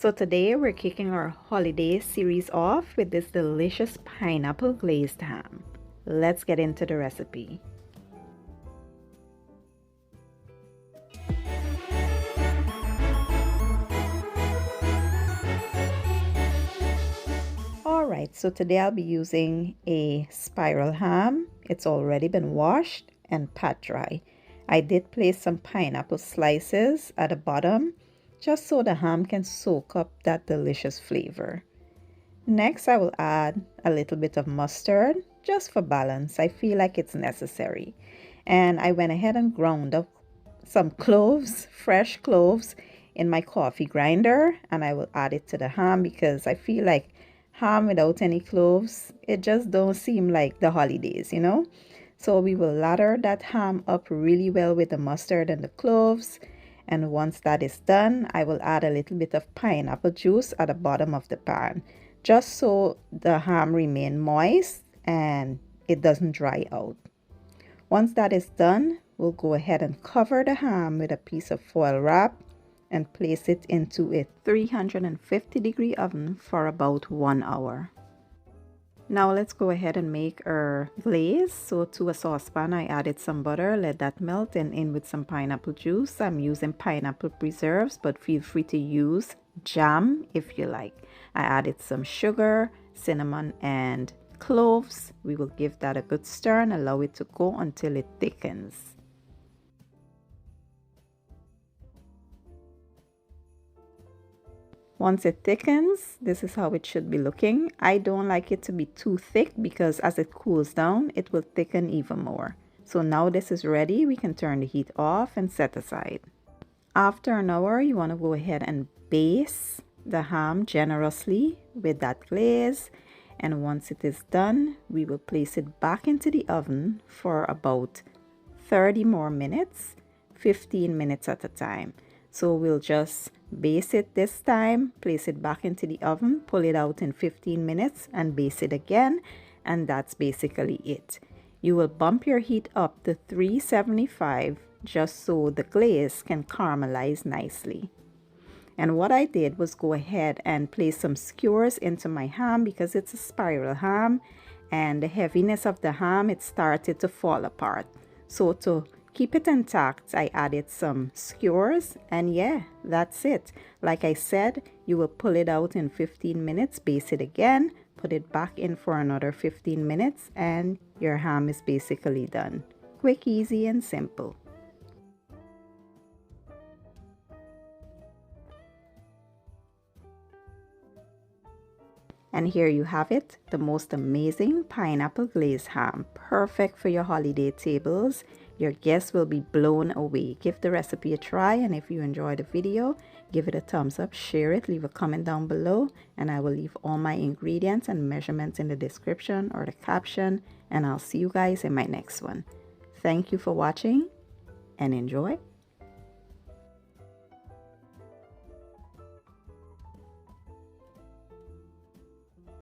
So today we're kicking our holiday series off with this delicious pineapple glazed ham. Let's get into the recipe. Alright, so today I'll be using a spiral ham. It's already been washed and pat dry. I did place some pineapple slices at the bottom just so the ham can soak up that delicious flavor. Next, I will add a little bit of mustard just for balance. I feel like it's necessary. And I went ahead and ground up some cloves, fresh cloves, in my coffee grinder, and I will add it to the ham because I feel like ham without any cloves, it just don't seem like the holidays, you know? So we will lather that ham up really well with the mustard and the cloves. And once that is done, I will add a little bit of pineapple juice at the bottom of the pan, just so the ham remain moist and it doesn't dry out. Once that is done, we'll go ahead and cover the ham with a piece of foil wrap and place it into a 350-degree oven for about 1 hour. Now let's go ahead and make our glaze. So to a saucepan, I added some butter, let that melt, and in with some pineapple juice. I'm using pineapple preserves, but feel free to use jam if you like. I added some sugar, cinnamon, and cloves. We will give that a good stir and allow it to go until it thickens. Once it thickens, this is how it should be looking. I don't like it to be too thick because as it cools down, it will thicken even more. So now this is ready, we can turn the heat off and set aside. After an hour, you want to go ahead and baste the ham generously with that glaze. And once it is done, we will place it back into the oven for about 30 more minutes, 15 minutes at a time. So we'll just baste it this time, place it back into the oven, pull it out in 15 minutes and baste it again, and that's basically it. You will bump your heat up to 375 just so the glaze can caramelize nicely. And what I did was go ahead and place some skewers into my ham because it's a spiral ham, and the heaviness of the ham, it started to fall apart. So to keep it intact, I added some skewers, and yeah, that's it. Like I said, you will pull it out in 15 minutes, baste it again, put it back in for another 15 minutes, and your ham is basically done. Quick, easy, and simple. And here you have it, the most amazing pineapple glazed ham, perfect for your holiday tables. Your guests will be blown away. Give the recipe a try, and if you enjoyed the video, give it a thumbs up, share it, leave a comment down below, and I will leave all my ingredients and measurements in the description or the caption, and I'll see you guys in my next one. Thank you for watching and enjoy.